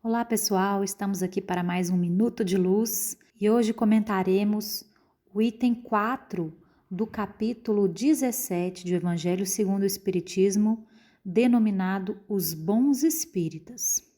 Olá pessoal, estamos aqui para mais um Minuto de Luz e hoje comentaremos o item 4 do capítulo 17 do Evangelho segundo o Espiritismo, denominado Os Bons Espíritas.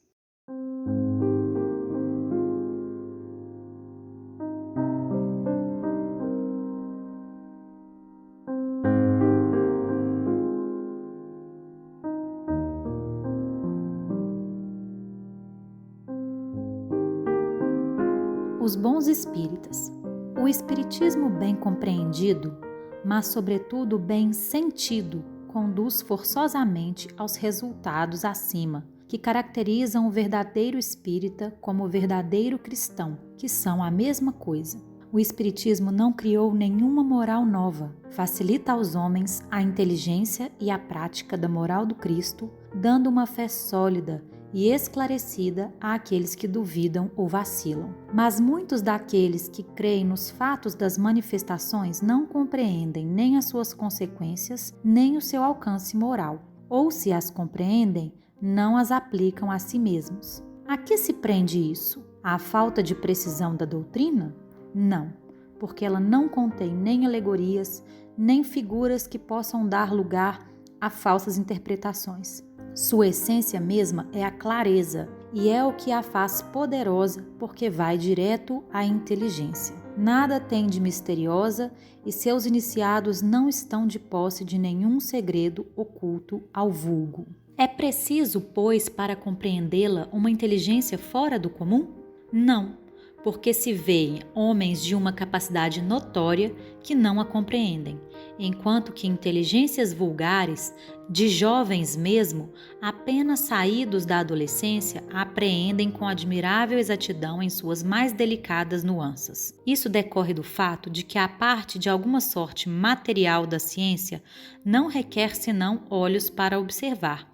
Os bons espíritas. O espiritismo bem compreendido, mas sobretudo bem sentido, conduz forçosamente aos resultados acima, que caracterizam o verdadeiro espírita como o verdadeiro cristão, que são a mesma coisa. O espiritismo não criou nenhuma moral nova, facilita aos homens a inteligência e a prática da moral do Cristo, dando uma fé sólida e esclarecida àqueles que duvidam ou vacilam. Mas muitos daqueles que creem nos fatos das manifestações não compreendem nem as suas consequências, nem o seu alcance moral, ou se as compreendem, não as aplicam a si mesmos. A que se prende isso? À falta de precisão da doutrina? Não, porque ela não contém nem alegorias, nem figuras que possam dar lugar a falsas interpretações. Sua essência mesma é a clareza e é o que a faz poderosa porque vai direto à inteligência. Nada tem de misteriosa e seus iniciados não estão de posse de nenhum segredo oculto ao vulgo. É preciso, pois, para compreendê-la, uma inteligência fora do comum? Não, porque se veem homens de uma capacidade notória que não a compreendem, enquanto que inteligências vulgares, de jovens mesmo, apenas saídos da adolescência, apreendem com admirável exatidão em suas mais delicadas nuances. Isso decorre do fato de que a parte de alguma sorte material da ciência não requer senão olhos para observar,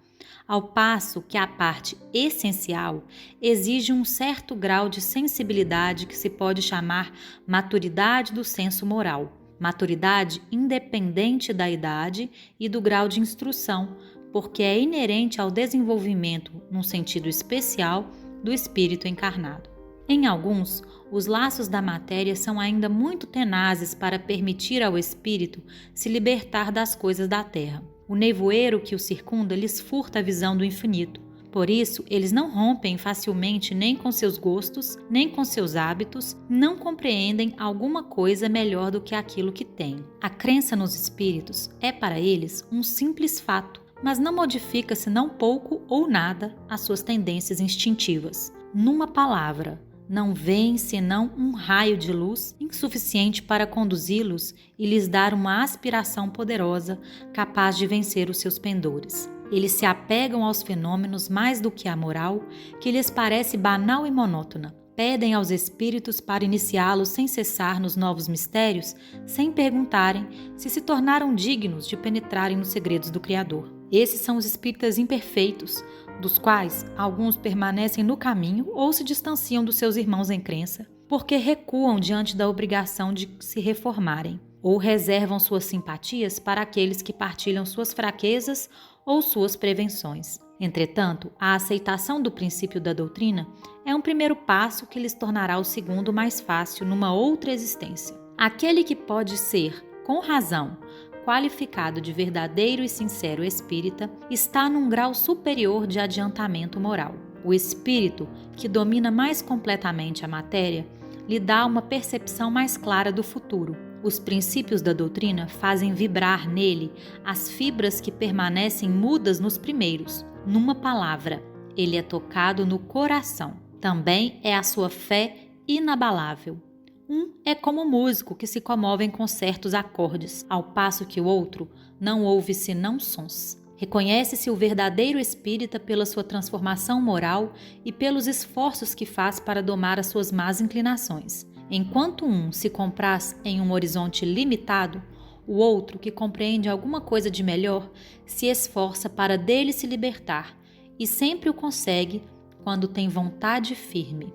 ao passo que a parte essencial exige um certo grau de sensibilidade que se pode chamar maturidade do senso moral, maturidade independente da idade e do grau de instrução, porque é inerente ao desenvolvimento, num sentido especial, do espírito encarnado. Em alguns, os laços da matéria são ainda muito tenazes para permitir ao espírito se libertar das coisas da terra. O nevoeiro que o circunda lhes furta a visão do infinito. Por isso, eles não rompem facilmente nem com seus gostos, nem com seus hábitos, não compreendem alguma coisa melhor do que aquilo que têm. A crença nos espíritos é para eles um simples fato, mas não modifica senão pouco ou nada as suas tendências instintivas. Numa palavra, não veem senão um raio de luz insuficiente para conduzi-los e lhes dar uma aspiração poderosa capaz de vencer os seus pendores. Eles se apegam aos fenômenos mais do que à moral, que lhes parece banal e monótona. Pedem aos espíritos para iniciá-los sem cessar nos novos mistérios, sem perguntarem se tornaram dignos de penetrarem nos segredos do Criador. Esses são os espíritas imperfeitos, dos quais alguns permanecem no caminho ou se distanciam dos seus irmãos em crença, porque recuam diante da obrigação de se reformarem, ou reservam suas simpatias para aqueles que partilham suas fraquezas ou suas prevenções. Entretanto, a aceitação do princípio da doutrina é um primeiro passo que lhes tornará o segundo mais fácil numa outra existência. Aquele que pode ser, com razão, qualificado de verdadeiro e sincero espírita, está num grau superior de adiantamento moral. O espírito, que domina mais completamente a matéria, lhe dá uma percepção mais clara do futuro. Os princípios da doutrina fazem vibrar nele as fibras que permanecem mudas nos primeiros. Numa palavra, ele é tocado no coração. Também é a sua fé inabalável. Um é como o músico que se comove com certos acordes, ao passo que o outro não ouve senão sons. Reconhece-se o verdadeiro espírita pela sua transformação moral e pelos esforços que faz para domar as suas más inclinações. Enquanto um se compraz em um horizonte limitado, o outro, que compreende alguma coisa de melhor, se esforça para dele se libertar e sempre o consegue quando tem vontade firme.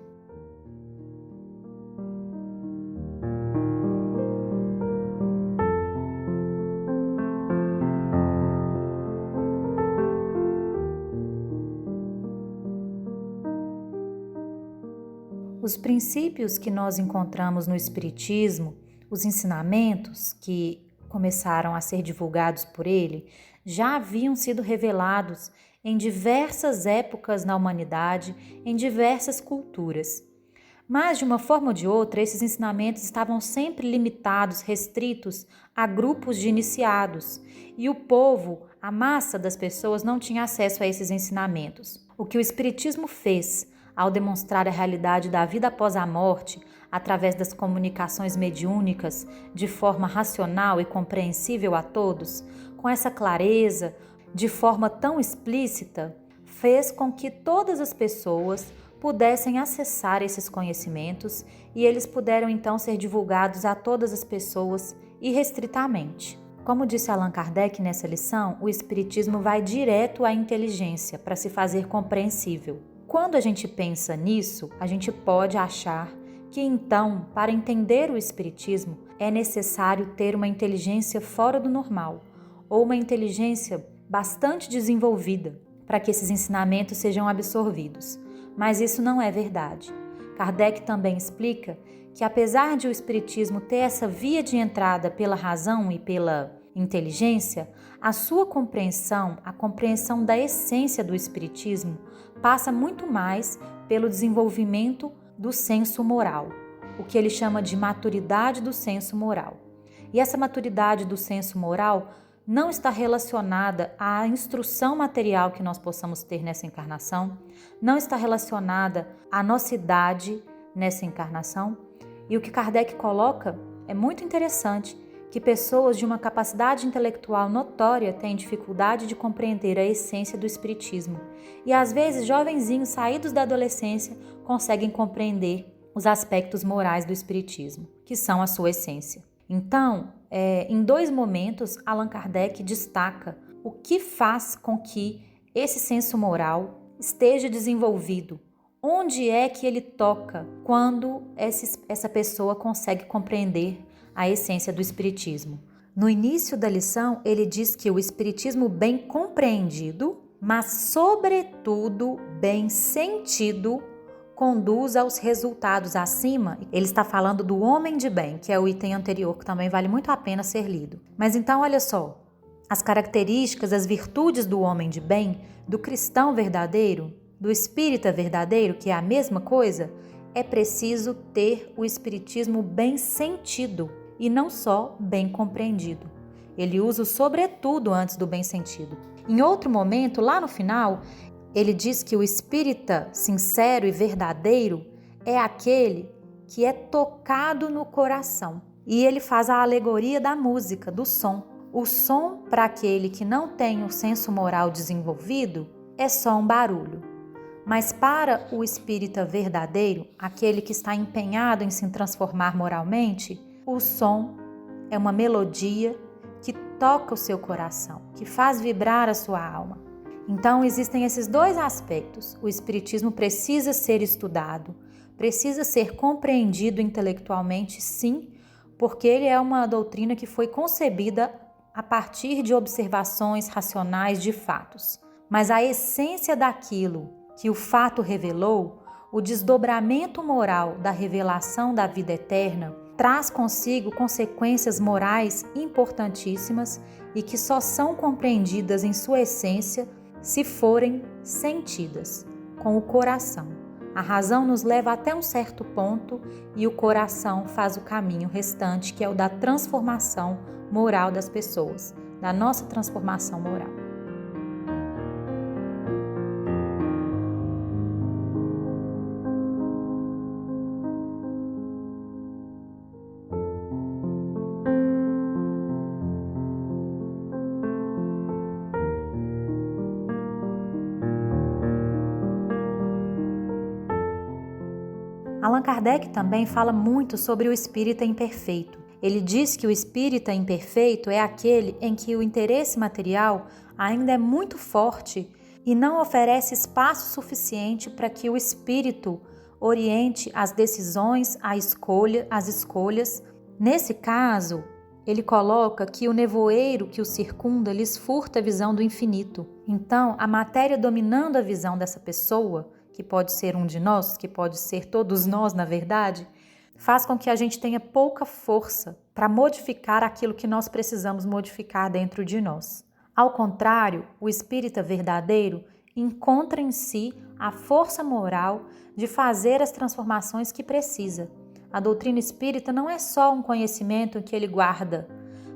Os princípios que nós encontramos no Espiritismo, os ensinamentos que começaram a ser divulgados por ele, já haviam sido revelados em diversas épocas na humanidade, em diversas culturas. Mas, de uma forma ou de outra, esses ensinamentos estavam sempre limitados, restritos a grupos de iniciados, e o povo, a massa das pessoas, não tinha acesso a esses ensinamentos. O que o Espiritismo fez ao demonstrar a realidade da vida após a morte, através das comunicações mediúnicas, de forma racional e compreensível a todos, com essa clareza, de forma tão explícita, fez com que todas as pessoas pudessem acessar esses conhecimentos e eles puderam então ser divulgados a todas as pessoas irrestritamente. Como disse Allan Kardec nessa lição, o Espiritismo vai direto à inteligência para se fazer compreensível. Quando a gente pensa nisso, a gente pode achar que então, para entender o Espiritismo, é necessário ter uma inteligência fora do normal, ou uma inteligência bastante desenvolvida, para que esses ensinamentos sejam absorvidos. Mas isso não é verdade. Kardec também explica que, apesar de o Espiritismo ter essa via de entrada pela razão e pela inteligência, a sua compreensão, a compreensão da essência do Espiritismo, passa muito mais pelo desenvolvimento do senso moral, o que ele chama de maturidade do senso moral. E essa maturidade do senso moral não está relacionada à instrução material que nós possamos ter nessa encarnação, não está relacionada à nossa idade nessa encarnação. E o que Kardec coloca é muito interessante, que pessoas de uma capacidade intelectual notória têm dificuldade de compreender a essência do Espiritismo. E às vezes, jovenzinhos saídos da adolescência conseguem compreender os aspectos morais do Espiritismo, que são a sua essência. Então, em dois momentos, Allan Kardec destaca o que faz com que esse senso moral esteja desenvolvido. Onde é que ele toca quando essa pessoa consegue compreender a essência do Espiritismo? No início da lição, ele diz que o Espiritismo bem compreendido, mas sobretudo bem sentido, conduz aos resultados acima. Ele está falando do homem de bem, que é o item anterior, que também vale muito a pena ser lido. Mas então, olha só, as características, as virtudes do homem de bem, do cristão verdadeiro, do espírita verdadeiro, que é a mesma coisa, é preciso ter o Espiritismo bem sentido e não só bem compreendido. Ele usa o sobretudo antes do bem sentido. Em outro momento, lá no final, ele diz que o espírita sincero e verdadeiro é aquele que é tocado no coração. E ele faz a alegoria da música, do som. O som, para aquele que não tem o senso moral desenvolvido, é só um barulho. Mas para o espírita verdadeiro, aquele que está empenhado em se transformar moralmente, o som é uma melodia que toca o seu coração, que faz vibrar a sua alma. Então, existem esses dois aspectos. O Espiritismo precisa ser estudado, precisa ser compreendido intelectualmente, sim, porque ele é uma doutrina que foi concebida a partir de observações racionais de fatos. Mas a essência daquilo que o fato revelou, o desdobramento moral da revelação da vida eterna, traz consigo consequências morais importantíssimas e que só são compreendidas em sua essência se forem sentidas com o coração. A razão nos leva até um certo ponto e o coração faz o caminho restante, que é o da transformação moral das pessoas, da nossa transformação moral. Allan Kardec também fala muito sobre o espírita imperfeito. Ele diz que o espírita imperfeito é aquele em que o interesse material ainda é muito forte e não oferece espaço suficiente para que o espírito oriente as decisões, as escolhas. Nesse caso, ele coloca que o nevoeiro que o circunda lhes furta a visão do infinito. Então, a matéria dominando a visão dessa pessoa, que pode ser um de nós, que pode ser todos nós, na verdade, faz com que a gente tenha pouca força para modificar aquilo que nós precisamos modificar dentro de nós. Ao contrário, o espírita verdadeiro encontra em si a força moral de fazer as transformações que precisa. A doutrina espírita não é só um conhecimento que ele guarda,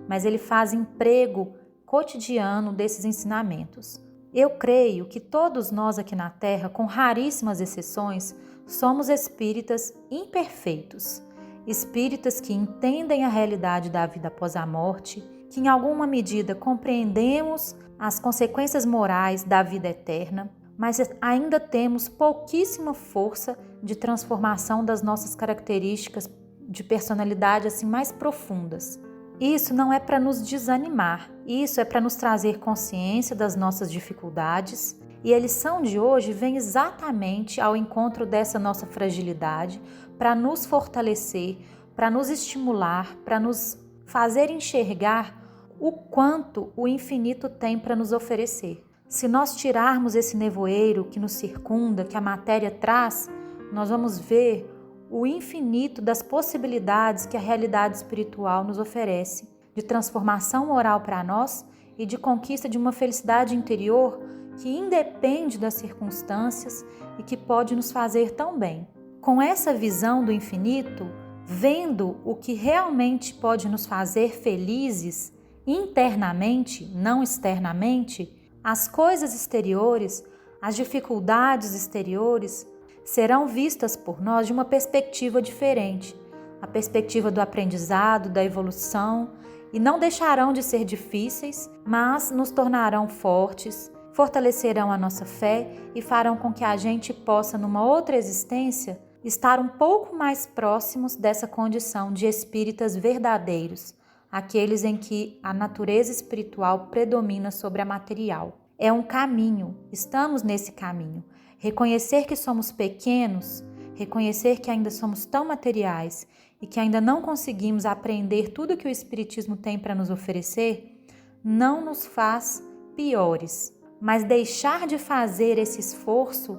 mas ele faz emprego cotidiano desses ensinamentos. Eu creio que todos nós aqui na Terra, com raríssimas exceções, somos espíritas imperfeitos. Espíritas que entendem a realidade da vida após a morte, que em alguma medida compreendemos as consequências morais da vida eterna, mas ainda temos pouquíssima força de transformação das nossas características de personalidade assim mais profundas. Isso não é para nos desanimar, isso é para nos trazer consciência das nossas dificuldades, e a lição de hoje vem exatamente ao encontro dessa nossa fragilidade para nos fortalecer, para nos estimular, para nos fazer enxergar o quanto o infinito tem para nos oferecer. Se nós tirarmos esse nevoeiro que nos circunda, que a matéria traz, nós vamos ver o infinito das possibilidades que a realidade espiritual nos oferece, de transformação moral para nós e de conquista de uma felicidade interior que independe das circunstâncias e que pode nos fazer tão bem. Com essa visão do infinito, vendo o que realmente pode nos fazer felizes internamente, não externamente, as coisas exteriores, as dificuldades exteriores serão vistas por nós de uma perspectiva diferente, a perspectiva do aprendizado, da evolução, e não deixarão de ser difíceis, mas nos tornarão fortes, fortalecerão a nossa fé e farão com que a gente possa, numa outra existência, estar um pouco mais próximos dessa condição de espíritas verdadeiros, aqueles em que a natureza espiritual predomina sobre a material. É um caminho, estamos nesse caminho. Reconhecer que somos pequenos, reconhecer que ainda somos tão materiais e que ainda não conseguimos aprender tudo que o Espiritismo tem para nos oferecer, não nos faz piores. Mas deixar de fazer esse esforço,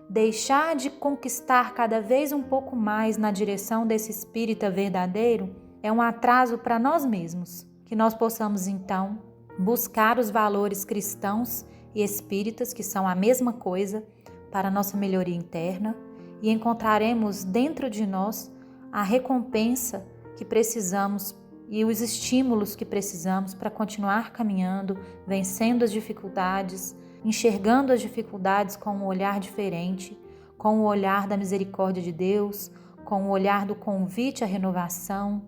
deixar de conquistar cada vez um pouco mais na direção desse espírita verdadeiro, é um atraso para nós mesmos. Que nós possamos então buscar os valores cristãos e espíritas, que são a mesma coisa, para a nossa melhoria interna, e encontraremos dentro de nós a recompensa que precisamos e os estímulos que precisamos para continuar caminhando, vencendo as dificuldades, enxergando as dificuldades com um olhar diferente, com o olhar da misericórdia de Deus, com o olhar do convite à renovação,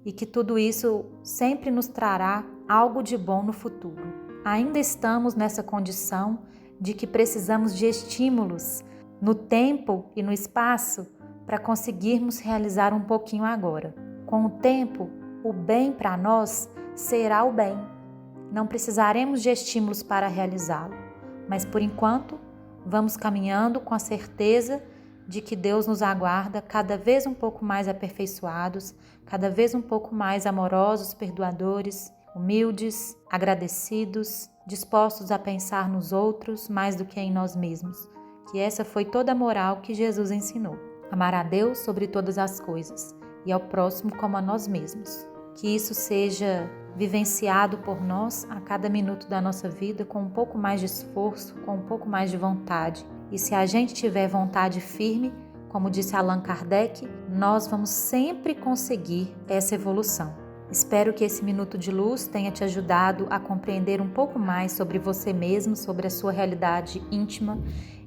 e que tudo isso sempre nos trará algo de bom no futuro. Ainda estamos nessa condição de que precisamos de estímulos no tempo e no espaço para conseguirmos realizar um pouquinho agora. Com o tempo, o bem para nós será o bem. Não precisaremos de estímulos para realizá-lo, mas por enquanto vamos caminhando com a certeza de que Deus nos aguarda cada vez um pouco mais aperfeiçoados, cada vez um pouco mais amorosos, perdoadores, humildes, agradecidos, dispostos a pensar nos outros mais do que em nós mesmos, que essa foi toda a moral que Jesus ensinou. Amar a Deus sobre todas as coisas e ao próximo como a nós mesmos. Que isso seja vivenciado por nós a cada minuto da nossa vida com um pouco mais de esforço, com um pouco mais de vontade. E se a gente tiver vontade firme, como disse Allan Kardec, nós vamos sempre conseguir essa evolução. Espero que esse minuto de luz tenha te ajudado a compreender um pouco mais sobre você mesmo, sobre a sua realidade íntima,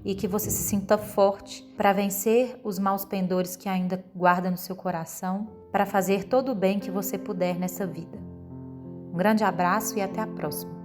e que você se sinta forte para vencer os maus pendores que ainda guarda no seu coração, para fazer todo o bem que você puder nessa vida. Um grande abraço e até a próxima.